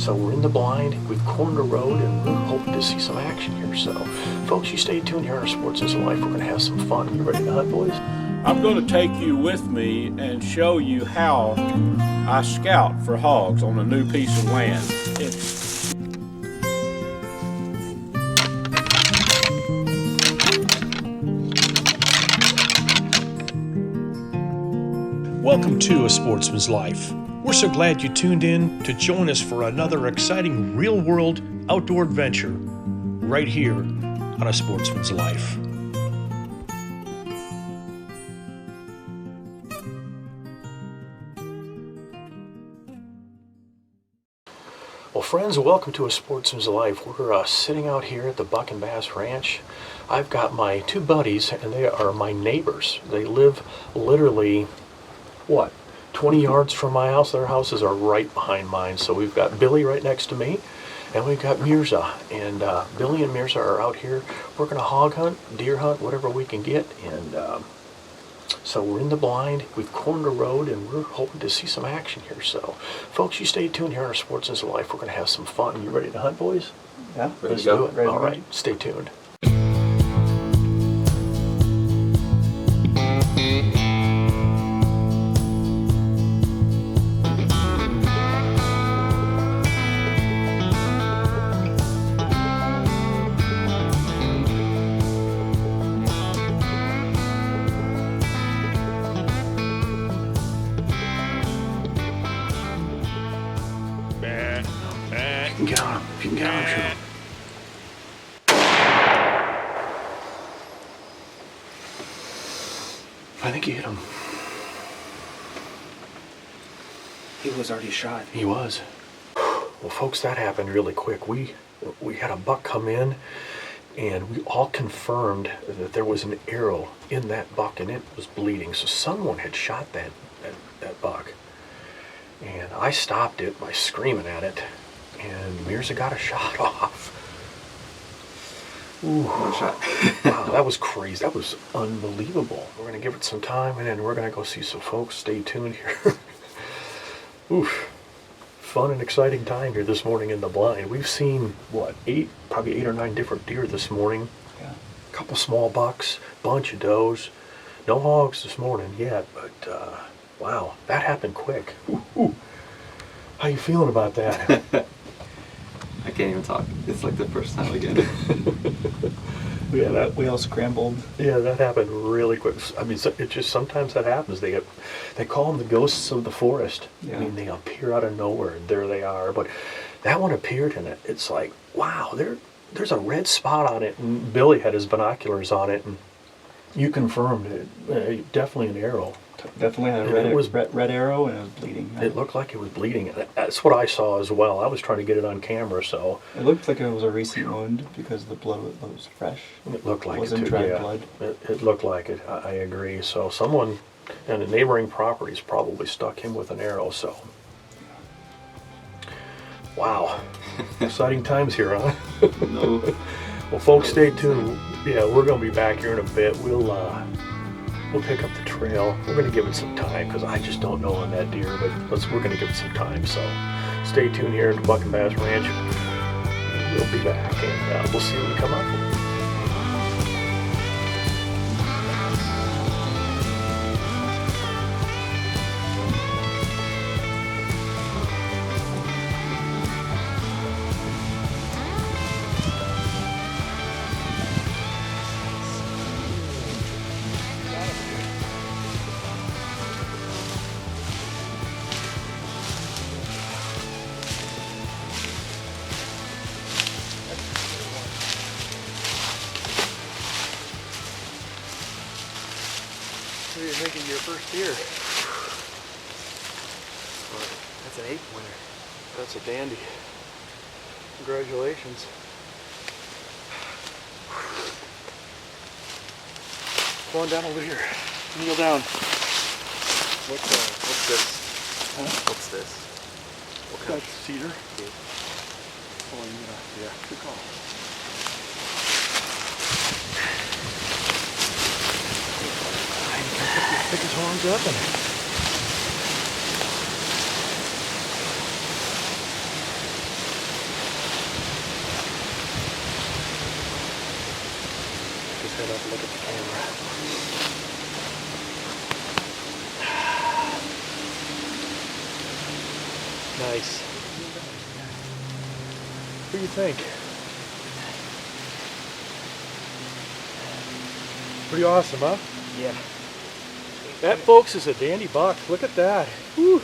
So we're in the blind, we've cornered the road, and we're hoping to see some action here. So, folks, you stay tuned here on Sportsman's Life. We're going to have some fun. You ready to hunt, boys? I'm going to take you with me and show you how I scout for hogs on a new piece of land. Welcome to A Sportsman's Life. We're so glad you tuned in to join us for another exciting real-world outdoor adventure right here on A Sportsman's Life. Well, friends, welcome to A Sportsman's Life. We're sitting out here at the Buck and Bass Ranch. I've got my two buddies, and they are my neighbors. They live literally, 20 yards from my house. Their houses are right behind mine. So we've got Billy right next to me, and we've got Mirza. And Billy and Mirza are out here. We're going to hog hunt, deer hunt, whatever we can get. And so we're in the blind. We've cornered the road, and we're hoping to see some action here. So, folks, you stay tuned here on Our Sportsman's Life. We're going to have some fun. You ready to hunt, boys? Yeah, Let's do it. All right, stay tuned. Get on him. If you can get on him, shoot him. I think you hit him. He was already shot. He was. Well, folks, that happened really quick. We had a buck come in, and we all confirmed that there was an arrow in that buck, and it was bleeding. So someone had shot that buck. And I stopped it by screaming at it. And Mirza got a shot off. Ooh. One shot. Wow, that was crazy. That was unbelievable. We're going to give it some time, and then we're going to go see some folks. Stay tuned here. Oof. Fun and exciting time here this morning in the blind. We've seen, probably 8 or 9 different deer this morning. Yeah. A couple small bucks, bunch of does. No hogs this morning yet, but wow, that happened quick. Ooh. How you feeling about that? I can't even talk. It's like the first time again. We all scrambled. Yeah, that happened really quick. I mean, it just sometimes that happens. They call them the ghosts of the forest. Yeah. I mean, they appear out of nowhere, and there they are. But that one appeared, and it's like, wow, there's a red spot on it. And Billy had his binoculars on it, and you confirmed it. Definitely an arrow. Definitely had a red arrow, and it was bleeding. It looked like it was bleeding. That's what I saw as well. I was trying to get it on camera, so... It looked like it was a recent wound because the blood was fresh. It looked like it, wasn't too. dried Yeah. blood. It looked like it. I agree. So someone in a neighboring properties probably stuck him with an arrow, so... Wow. Exciting times here, huh? No. Well, folks, stay tuned. Yeah, we're going to be back here in a bit. We'll pick up the trail. We're going to give it some time because I just don't know on that deer, but we're going to give it some time. So stay tuned here at the Buck and Bass Ranch. We'll be back, and we'll see what we come up with. So you're making your first deer. That's an 8 winner. That's a dandy. Congratulations. Come on down over here. Kneel down. What's this? Huh? What's this? What kind? Cedar. Oh, yeah. Good call. Pick his horns up and Look at the camera. Nice. What do you think? Pretty awesome, huh? Yeah. That, folks, is a dandy buck. Look at that. Whew.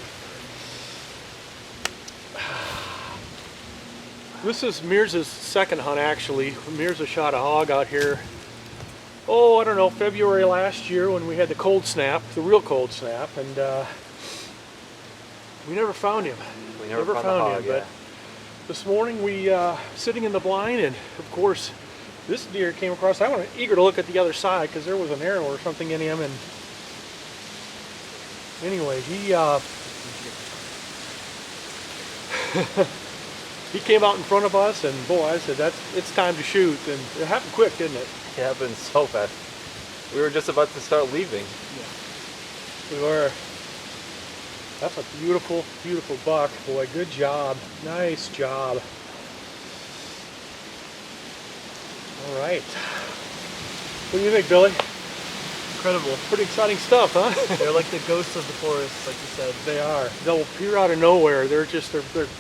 This is Mears' second hunt, actually. Mears shot a hog out here, oh, I don't know, February last year when we had the cold snap, the real cold snap, and we never found him. We never found the hog, but this morning we sitting in the blind, and of course this deer came across. I was eager to look at the other side because there was an arrow or something in him, and anyway, he came out in front of us, and boy, I said, it's time to shoot. And it happened quick, didn't it? It happened so fast. We were just about to start leaving. Yeah. We were. That's a beautiful, beautiful buck. Boy, good job. Nice job. All right. What do you think, Billy? Incredible. Pretty exciting stuff, huh? They're like the ghosts of the forest, like you said. They are. They'll appear out of nowhere. They're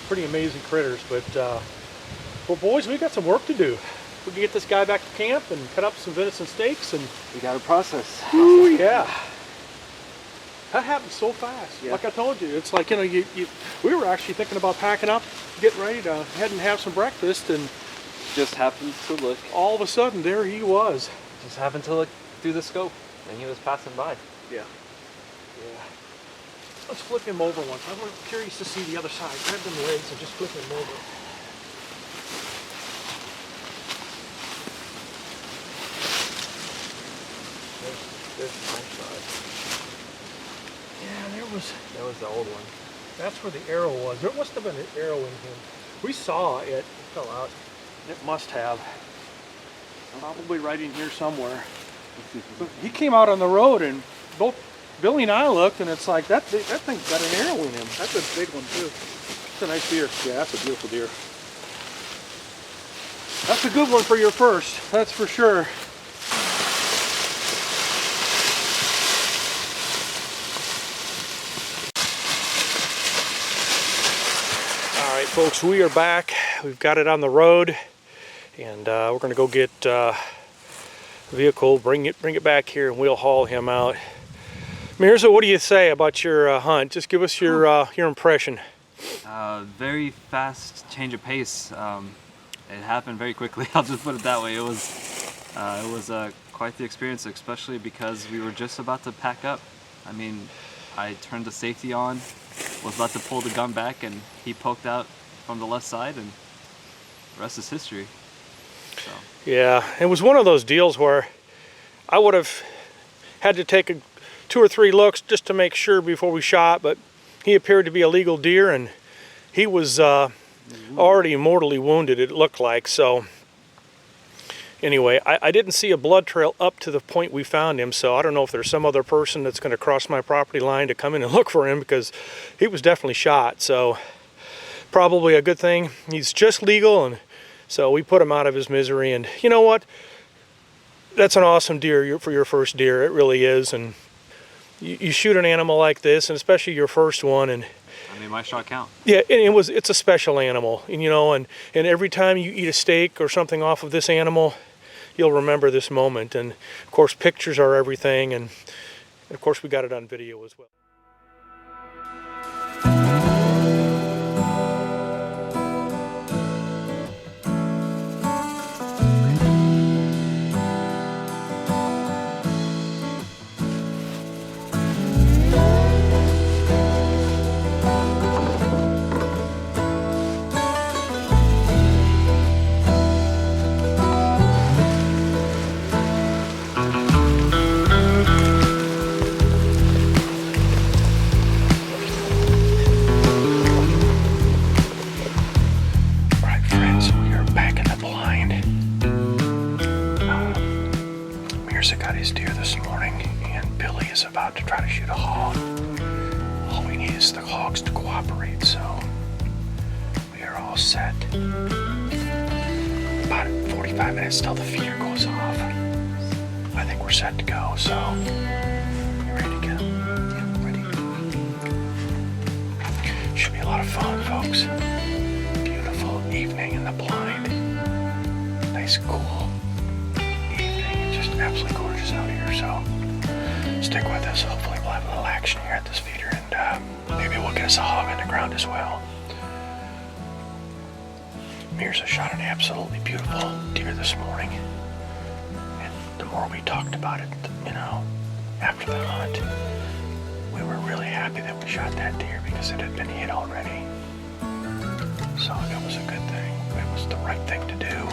pretty amazing critters. But well, boys, we got some work to do. We can get this guy back to camp and cut up some venison steaks, and We got a process. ooh, yeah. That happened so fast. Yeah. Like I told you, it's like, you know, we were actually thinking about packing up, getting ready to head and have some breakfast, and Just happened to look. all of a sudden there he was. Just happened to look through the scope, and he was passing by. Yeah. Yeah. Let's flip him over once. I'm curious to see the other side. Grab them legs and just flip him over. There's my shot. Yeah, That was the old one. that's where the arrow was. There must have been an arrow in him. We saw it. It fell out. It must have. Probably right in here somewhere. But he came out on the road, and both Billy and I looked, and it's like, that thing's got an arrow in him. That's a big one too. It's a nice deer. Yeah, that's a beautiful deer. That's a good one for your first, that's for sure. All right, folks, we are back. We've got it on the road, and we're going to go get the vehicle, bring it back here, and we'll haul him out. Mirza, what do you say about your hunt? Just give us your impression. Very fast change of pace. It happened very quickly. I'll just put it that way. It was quite the experience, especially because we were just about to pack up. I mean, I turned the safety on, was about to pull the gun back, and he poked out from the left side, and the rest is history. So. Yeah, it was one of those deals where I would have had to take 2 or 3 looks just to make sure before we shot, but he appeared to be a legal deer, and he was already mortally wounded, it looked like. So anyway, I didn't see a blood trail up to the point we found him, so I don't know if there's some other person that's going to cross my property line to come in and look for him, because he was definitely shot. So probably a good thing he's just legal, and so we put him out of his misery. And you know what? That's an awesome deer for your first deer. It really is. And you shoot an animal like this, and especially your first one, and I mean, my shot count. yeah, and it's a special animal, and you know, and every time you eat a steak or something off of this animal, you'll remember this moment. And of course, pictures are everything, and of course, we got it on video as well. Got his deer this morning, and Billy is about to try to shoot a hog. All we need is the hogs to cooperate, so we are all set. About 45 minutes till the feeder goes off. I think we're set to go. So, you ready to go? Yeah, ready. Should be a lot of fun, folks. Beautiful evening in the blind. Nice, cool evening. Just absolutely gorgeous out here. So, stick with us. Hopefully, we'll have a little action here at this feeder, and maybe we'll get us a hog on the ground as well. Mirza shot an absolutely beautiful deer this morning. And the more we talked about it, after the hunt, we were really happy that we shot that deer because it had been hit already. So it was a good thing. It was the right thing to do.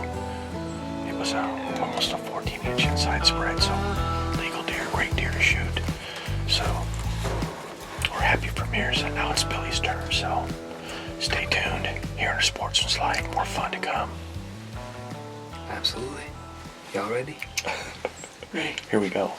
It was almost a 14-inch inside spread, so legal deer, great deer to shoot. So we're happy for Mirza. Now it's Billy's turn, so stay tuned. Here on Sportsman's Life, more fun to come. Absolutely. Y'all ready? Ready. Here we go.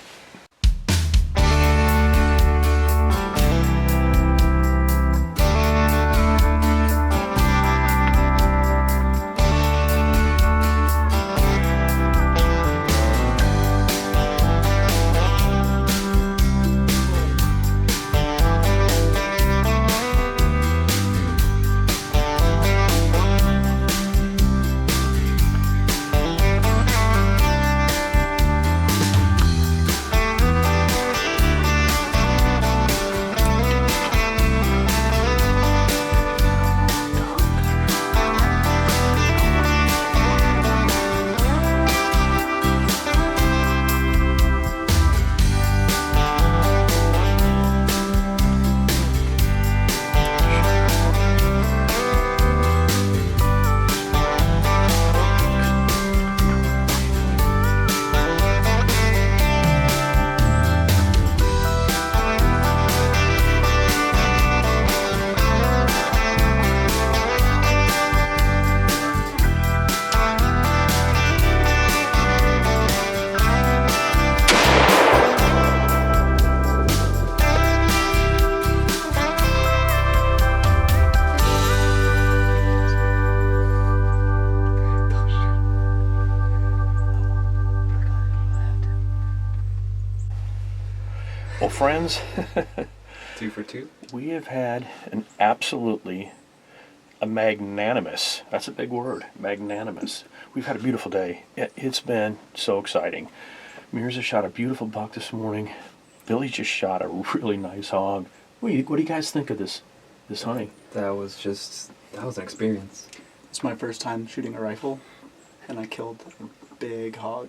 Well, friends, 2 for 2. we have had an absolutely magnanimous, that's a big word, magnanimous. We've had a beautiful day. It's been so exciting. Mirza shot a beautiful buck this morning. Billy just shot a really nice hog. What do you guys think of this hunting? That was an experience. It's my first time shooting a rifle, and I killed a big hog.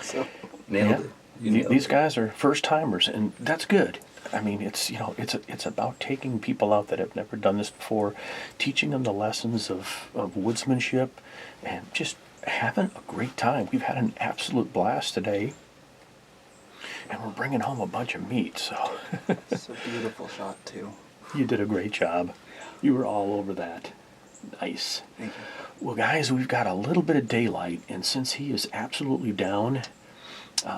So Nailed it. You nailed These it. guys are first timers, and that's good. I mean, it's about taking people out that have never done this before, teaching them the lessons of woodsmanship, and just having a great time. We've had an absolute blast today, and we're bringing home a bunch of meat. So it's a beautiful shot too. you did a great job. You were all over that. Nice. Thank you. Well, guys, we've got a little bit of daylight, and since he is absolutely down,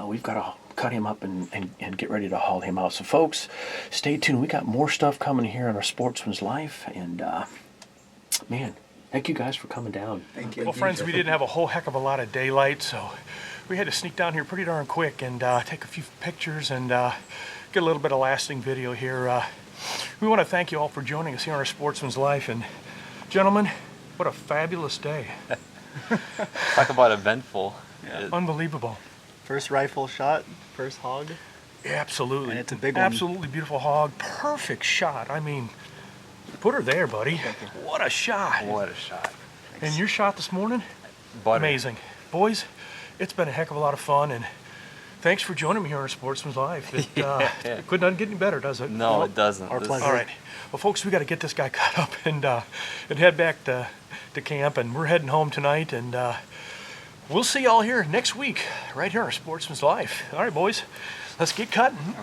we've got to cut him up and get ready to haul him out. So, folks, stay tuned. We got more stuff coming here on our Sportsman's Life, and man, thank you guys for coming down. Thank you. Well, friends, we didn't have a whole heck of a lot of daylight, so we had to sneak down here pretty darn quick and take a few pictures and get a little bit of lasting video here. We want to thank you all for joining us here on our Sportsman's Life, and gentlemen, what a fabulous day. Talk about eventful. Yeah. Unbelievable. First rifle shot, first hog. Yeah, absolutely. And it's a big one. Absolutely beautiful hog. Perfect shot. I mean, put her there, buddy. What a shot. What a shot. And your shot this morning? Butter. Amazing. Boys, it's been a heck of a lot of fun, and thanks for joining me here on Sportsman's Life. It could not get any better, does it? No, it doesn't. Our pleasure. All right. Well, folks, we got to get this guy cut up and head back to camp, and we're heading home tonight, and we'll see y'all here next week, right here on Sportsman's Life. All right, boys, let's get cutting.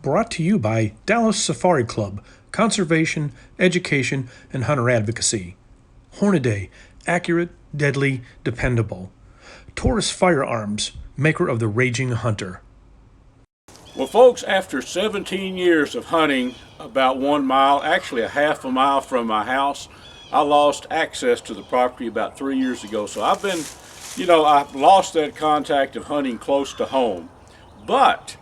Brought to you by Dallas Safari Club, Conservation, Education, and Hunter Advocacy. Hornaday, accurate, deadly, dependable. Taurus Firearms, maker of the Raging Hunter. Well, folks, after 17 years of hunting about 1 mile, actually a half a mile from my house, I lost access to the property about 3 years ago. So I've lost that contact of hunting close to home. But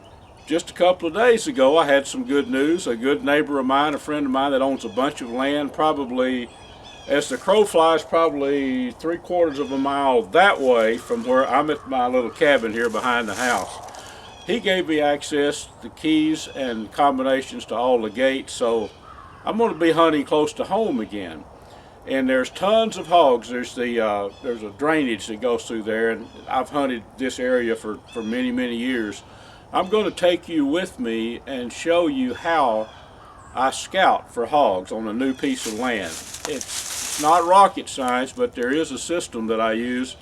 just a couple of days ago, I had some good news. A good neighbor of mine, a friend of mine that owns a bunch of land, probably, as the crow flies, probably 3/4 of a mile that way from where I'm at my little cabin here behind the house. He gave me access, the keys and combinations to all the gates, so I'm going to be hunting close to home again. And there's tons of hogs. There's a drainage that goes through there, and I've hunted this area for many years. I'm going to take you with me and show you how I scout for hogs on a new piece of land. It's not rocket science, but there is a system that I use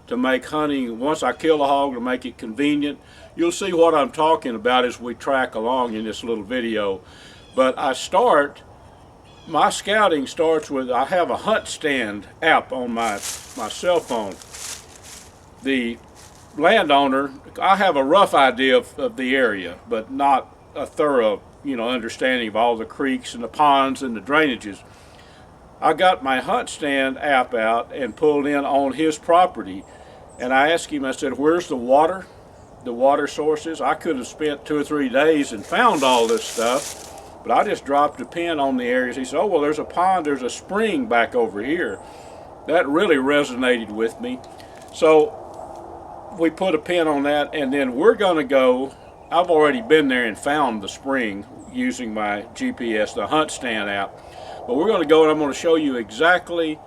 to make hunting, once I kill a hog, to make it convenient. You'll see what I'm talking about as we track along in this little video. But my scouting starts with, I have a hunt stand app on my cell phone. The landowner, I have a rough idea of the area, but not a thorough, understanding of all the creeks and the ponds and the drainages. I got my hunt stand app out and pulled in on his property, and I asked him, I said, where's the water sources? I could have spent 2 or 3 days and found all this stuff, but I just dropped a pin on the areas. He said, oh, well, there's a pond, there's a spring back over here. That really resonated with me. So we put a pin on that, and then we're going to go. I've already been there and found the spring using my GPS, the Hunt Stand app. But we're going to go, and I'm going to show you exactly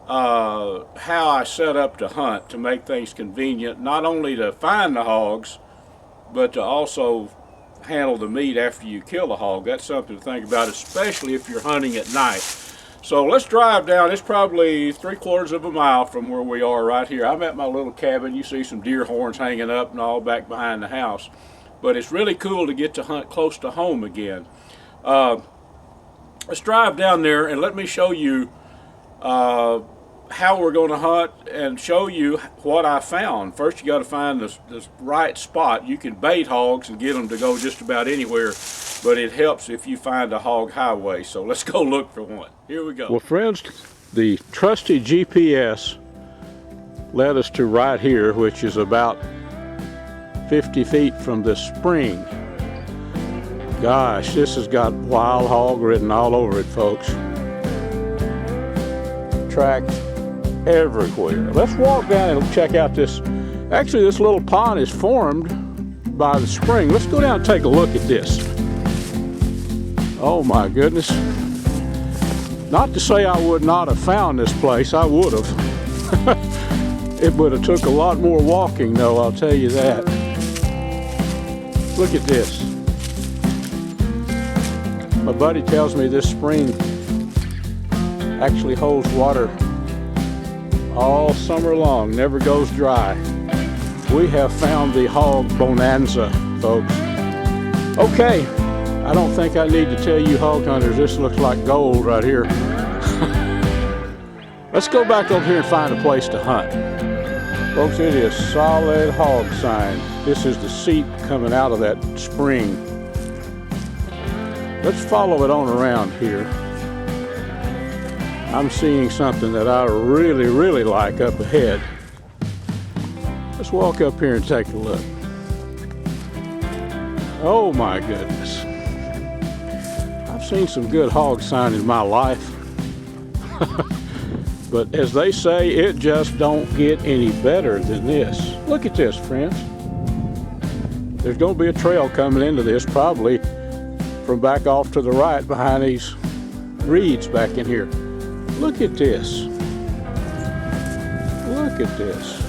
how I set up to hunt to make things convenient, not only to find the hogs, but to also handle the meat after you kill the hog. That's something to think about, especially if you're hunting at night. So let's drive down. It's probably 3/4 of a mile from where we are right here. I'm at my little cabin. You see some deer horns hanging up and all back behind the house. But it's really cool to get to hunt close to home again. Let's drive down there and let me show you how we're going to hunt and show you what I found. First, you got to find the right spot. You can bait hogs and get them to go just about anywhere, but it helps if you find a hog highway. So let's go look for one. Here we go. Well, friends, the trusty GPS led us to right here, which is about 50 feet from the spring. Gosh, this has got wild hog written all over it, folks. Tracks everywhere. Let's walk down and check out this. Actually, this little pond is formed by the spring. Let's go down and take a look at this. Oh my goodness. Not to say I would not have found this place, I would have. It would have took a lot more walking though, I'll tell you that. Look at this. My buddy tells me this spring actually holds water all summer long, never goes dry. We have found the hog bonanza, folks. Okay, I don't think I need to tell you hog hunters, this looks like gold right here. Let's go back over here and find a place to hunt. Folks, it is solid hog sign. This is the seep coming out of that spring. Let's follow it on around here. I'm seeing something that I really like up ahead. Let's walk up here and take a look. Oh my goodness. I've seen some good hog sign in my life. But as they say, it just don't get any better than this. Look at this, friends. There's going to be a trail coming into this probably from back off to the right behind these reeds back in here. Look at this. Look at this.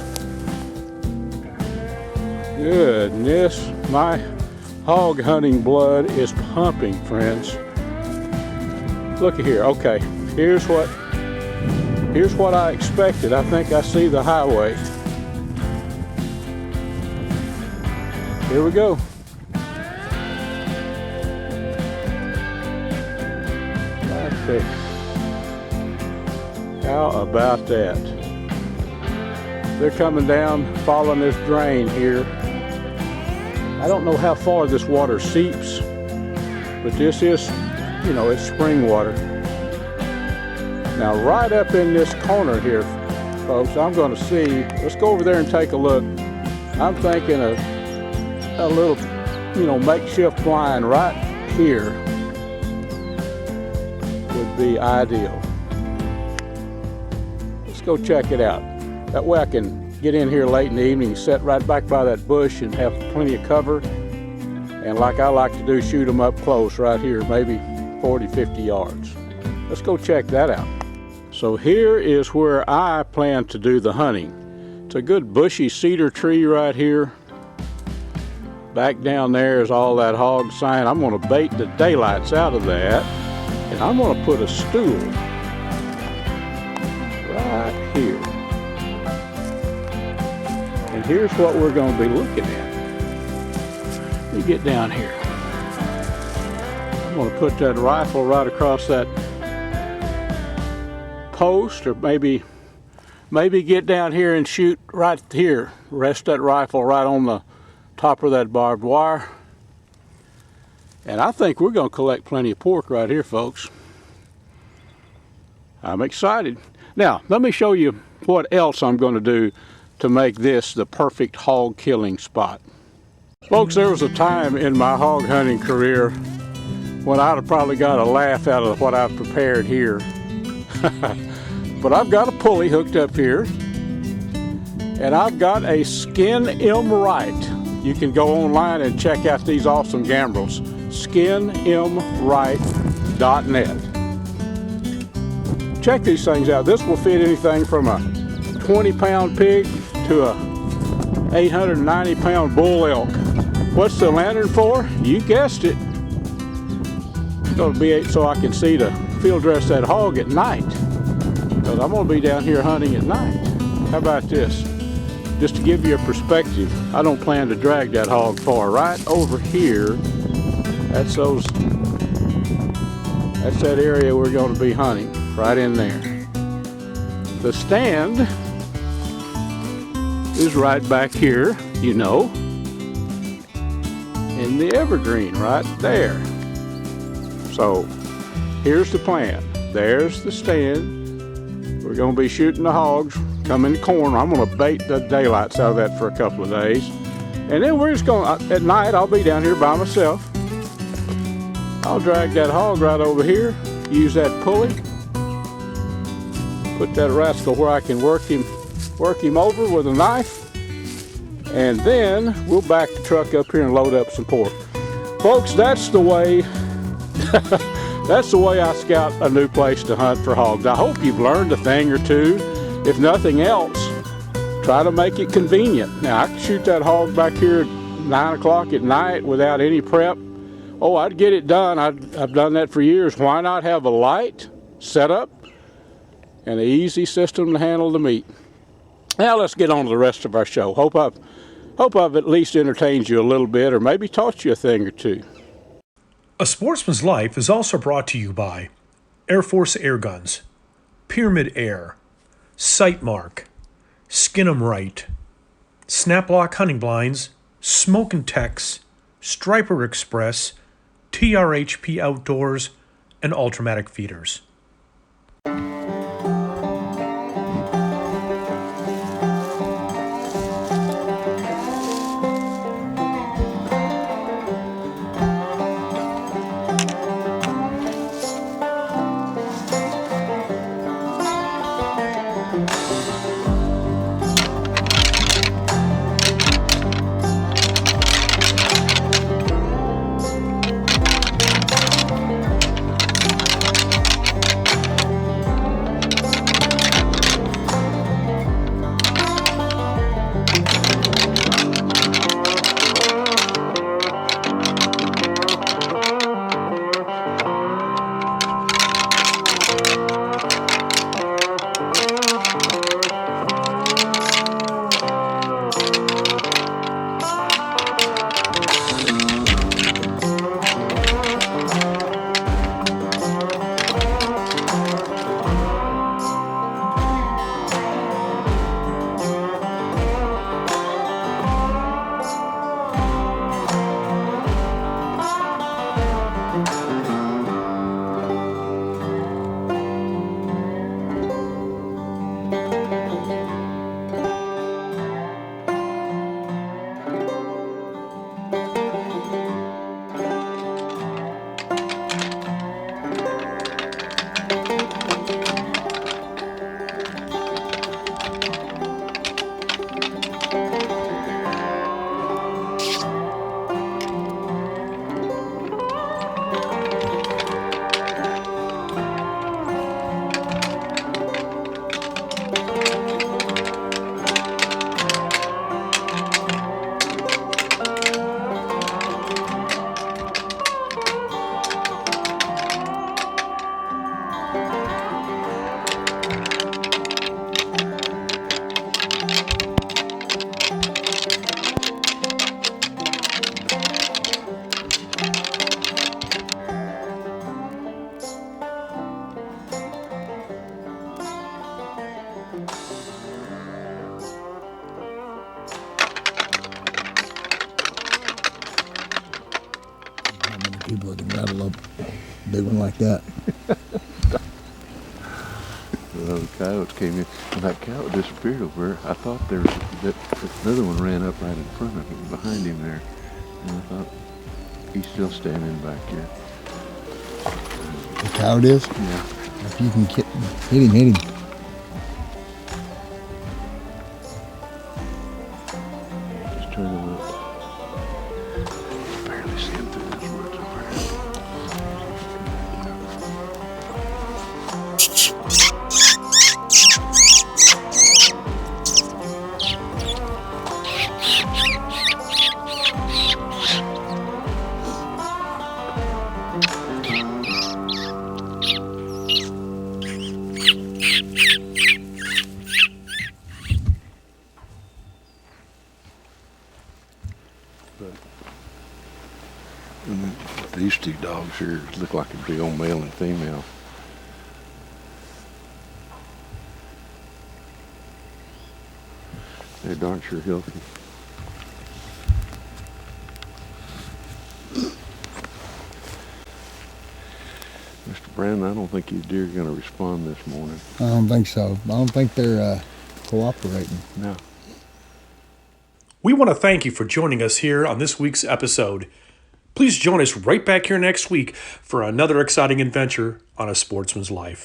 Goodness, my hog hunting blood is pumping, friends. Look at here. Okay, here's what I expected. I think I see the highway. Here we go. Right there. How about that? They're coming down, following this drain here. I don't know how far this water seeps, but this is, it's spring water. Now, right up in this corner here, folks, I'm going to see, let's go over there and take a look. I'm thinking a little, makeshift blind right here would be ideal. Let's go check it out. That way I can get in here late in the evening, sit right back by that bush and have plenty of cover. And like I like to do, shoot them up close right here, maybe 40, 50 yards. Let's go check that out. So here is where I plan to do the hunting. It's a good bushy cedar tree right here. Back down there is all that hog sign. I'm gonna bait the daylights out of that, and I'm gonna put a stool right here. And here's what we're gonna be looking at. Let me get down here. I'm gonna put that rifle right across that post, or maybe get down here and shoot right here. Rest that rifle right on the top of that barbed wire. And I think we're gonna collect plenty of pork right here, folks. I'm excited. Now, let me show you what else I'm gonna do to make this the perfect hog killing spot. Folks, there was a time in my hog hunting career when I'd have probably got a laugh out of what I've prepared here. But I've got a pulley hooked up here, and I've got a skin M right. You can go online and check out these awesome gambrels. skinmright.net. Check these things out. This will fit anything from a 20-pound pig to a 890-pound bull elk. What's the lantern for? You guessed it. It's going to be so I can see to field dress that hog at night. Because I'm going to be down here hunting at night. How about this? Just to give you a perspective, I don't plan to drag that hog far. Right over here, that's that area we're going to be hunting, right in there. The stand is right back here, in the evergreen right there. So here's the plan. There's the stand. We're going to be shooting the hogs, come in the corner. I'm going to bait the daylights out of that for a couple of days. And then we're just going, at night, I'll be down here by myself. I'll drag that hog right over here, use that pulley, put that rascal where I can work him over with a knife, and then we'll back the truck up here and load up some pork. Folks, that's the way that's the way I scout a new place to hunt for hogs. I hope you've learned a thing or two. If nothing else, try to make it convenient. Now, I can shoot that hog back here at 9 o'clock at night without any prep. Oh, I'd get it done. I've done that for years. Why not have a light set up and an easy system to handle the meat? Now let's get on to the rest of our show. Hope I've at least entertained you a little bit, or maybe taught you a thing or two. A Sportsman's Life is also brought to you by Air Force Air Guns, Pyramid Air, Sightmark, Skin 'em Right, Snaplock Hunting Blinds, Smoke and Tex, Striper Express, TRHP Outdoors, and Ultramatic Feeders. see if I can rattle up a big one like that. Well, the coyotes came in, and that coyote disappeared over there. I thought there was another one ran up right in front of him, behind him there, and I thought he's still standing back here. The coyote is? Yeah. If you can hit him, hit him. Just turn him up. Barely see him through this woods over here. And these two dogs here look like a big old male and female. They're darn sure healthy. Mr. Brandon, I don't think your deer are going to respond this morning. I don't think so. I don't think they're cooperating. No. We want to thank you for joining us here on this week's episode. Please join us right back here next week for another exciting adventure on A Sportsman's Life.